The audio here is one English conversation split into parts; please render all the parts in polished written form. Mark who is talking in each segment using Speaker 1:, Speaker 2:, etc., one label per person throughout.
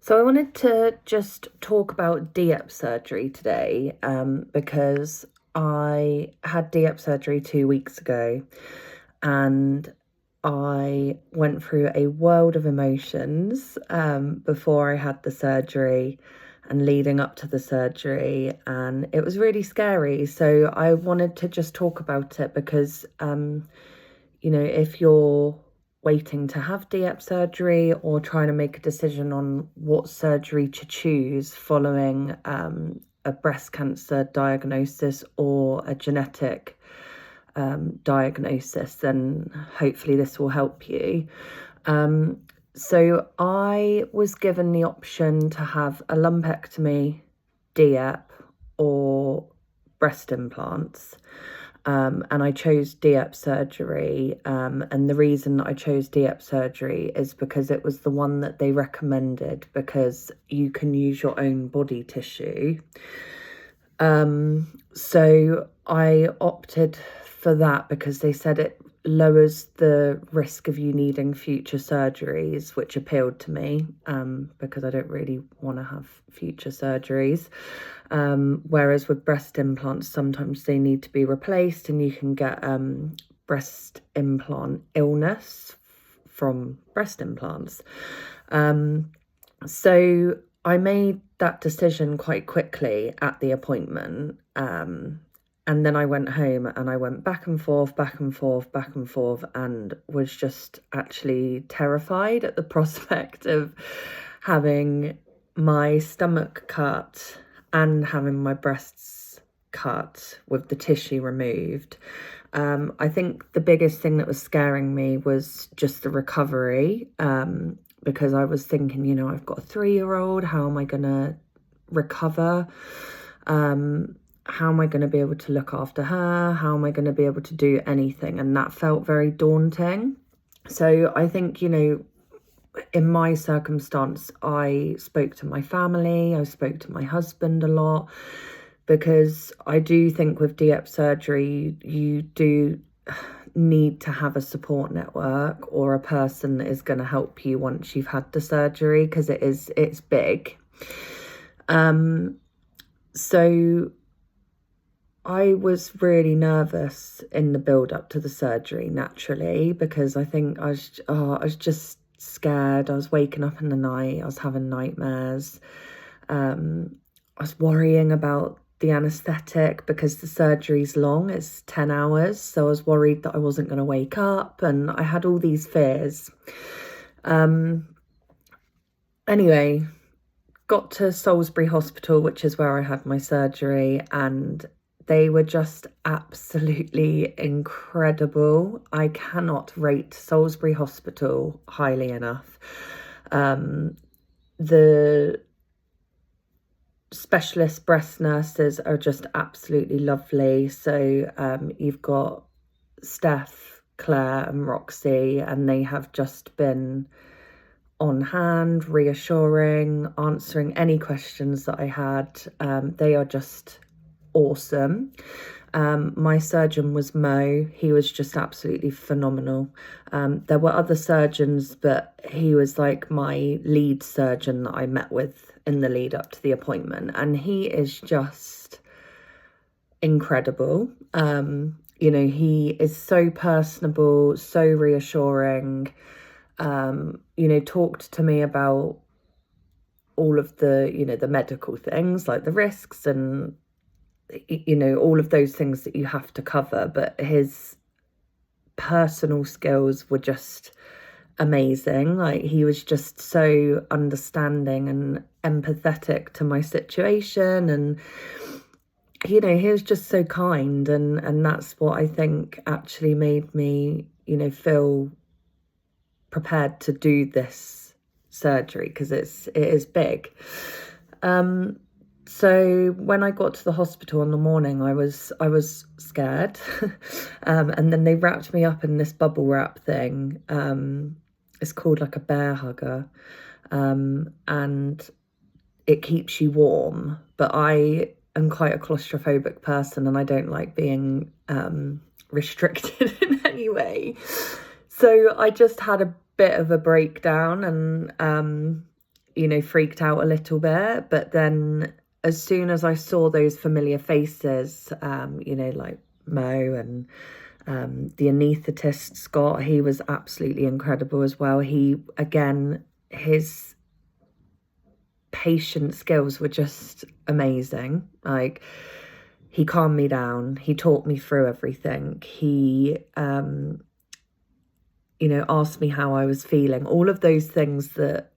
Speaker 1: So I wanted to just talk about DIEP surgery today because I had DIEP surgery 2 weeks ago and I went through a world of emotions before I had the surgery and leading up to the surgery, and it was really scary. So I wanted to just talk about it because, if you're waiting to have DIEP surgery or trying to make a decision on what surgery to choose following a breast cancer diagnosis or a genetic diagnosis, then hopefully this will help you. So I was given the option to have a lumpectomy, DIEP, or breast implants. And I chose DIEP surgery. And the reason that I chose DIEP surgery is because it was the one that they recommended, because you can use your own body tissue. So I opted for that because they said it lowers the risk of you needing future surgeries, which appealed to me, because I don't really want to have future surgeries. Whereas with breast implants, sometimes they need to be replaced and you can get breast implant illness from breast implants. So I made that decision quite quickly at the appointment. And then I went home and I went back and forth, and was just actually terrified at the prospect of having my stomach cut and having my breasts cut with the tissue removed. I think the biggest thing that was scaring me was just the recovery, because I was thinking, I've got a 3-year-old, how am I going to recover? How am I going to be able to look after her? How am I going to be able to do anything? And that felt very daunting. So I think, in my circumstance, I spoke to my family, I spoke to my husband a lot, because I do think with DIEP surgery, you do need to have a support network or a person that is going to help you once you've had the surgery, because it's big. So I was really nervous in the build up to the surgery, naturally, because I think I was just scared. I was waking up in the night, I was having nightmares. I was worrying about the anaesthetic because the surgery's long, it's 10 hours. So I was worried that I wasn't going to wake up, and I had all these fears. Anyway, got to Salisbury Hospital, which is where I had my surgery, and they were just absolutely incredible. I cannot rate Salisbury Hospital highly enough. The specialist breast nurses are just absolutely lovely. So you've got Steph, Claire and Roxy, and they have just been on hand, reassuring, answering any questions that I had. They are just awesome. My surgeon was Mo. He was just absolutely phenomenal. There were other surgeons, but he was like my lead surgeon that I met with in the lead up to the appointment, and he is just incredible. He is so personable, so reassuring. Talked to me about all of the, the medical things like the risks and all of those things that you have to cover, but his personal skills were just amazing. Like, he was just so understanding and empathetic to my situation, and he was just so kind, and that's what I think actually made me feel prepared to do this surgery, because it is big. So when I got to the hospital in the morning, I was scared. And then they wrapped me up in this bubble wrap thing. It's called like a bear hugger. And it keeps you warm. But I am quite a claustrophobic person, and I don't like being restricted in any way. So I just had a bit of a breakdown, and freaked out a little bit. But then as soon as I saw those familiar faces, like Mo and the anaesthetist Scott, he was absolutely incredible as well. His patient skills were just amazing. Like, he calmed me down. He talked me through everything. He, asked me how I was feeling. All of those things that,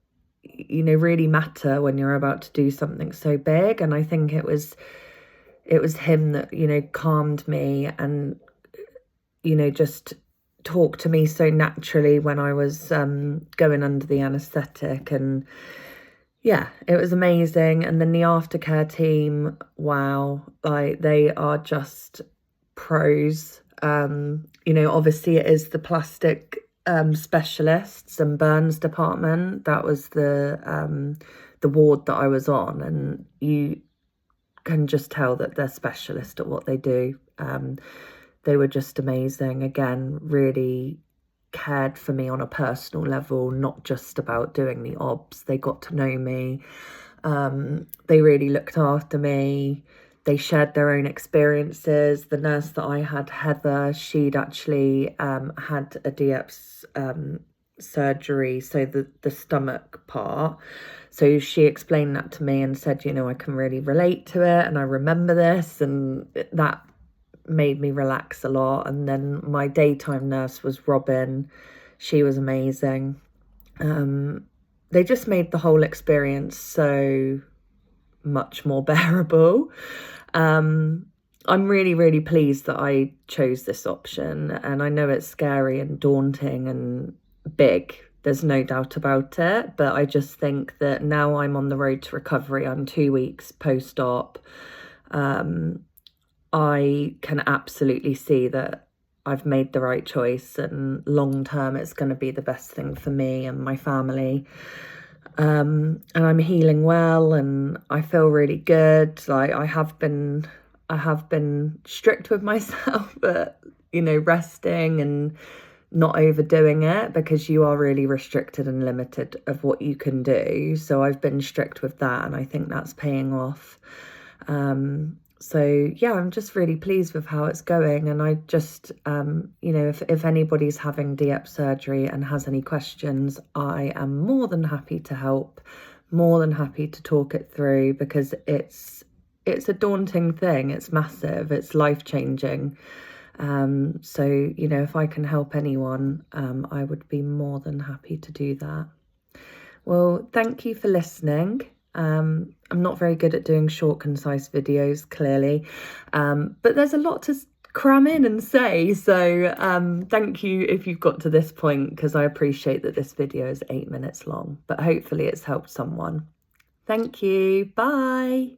Speaker 1: really matter when you're about to do something so big. And I think it was him that, calmed me and, just talked to me so naturally when I was going under the anaesthetic. And yeah, it was amazing. And then the aftercare team, wow, like, they are just pros. Obviously it is the plastic specialists and burns department. That was the ward that I was on, and you can just tell that they're specialist at what they do. They were just amazing. Again, really cared for me on a personal level, not just about doing the obs. They got to know me. They really looked after me. They shared their own experiences. The nurse that I had, Heather, she'd actually had a DIEP's surgery, so the stomach part. So she explained that to me and said, I can really relate to it, and I remember this, and that made me relax a lot. And then my daytime nurse was Robin. She was amazing. They just made the whole experience so much more bearable. I'm really, really pleased that I chose this option, and I know it's scary and daunting and big. There's no doubt about it, but I just think that now I'm on the road to recovery. I'm 2 weeks post-op. I can absolutely see that I've made the right choice, and long term it's going to be the best thing for me and my family. And I'm healing well, and I feel really good. Like, I have been strict with myself, but resting and not overdoing it, because you are really restricted and limited of what you can do. So I've been strict with that, and I think that's paying off. So yeah, I'm just really pleased with how it's going. And I just, if anybody's having DIEP surgery and has any questions, I am more than happy to help, more than happy to talk it through, because it's a daunting thing. It's massive. It's life-changing. So, if I can help anyone, I would be more than happy to do that. Well, thank you for listening. I'm not very good at doing short, concise videos, clearly, but there's a lot to cram in and say. So thank you if you've got to this point, because I appreciate that this video is 8 minutes long, but hopefully it's helped someone. Thank you. Bye.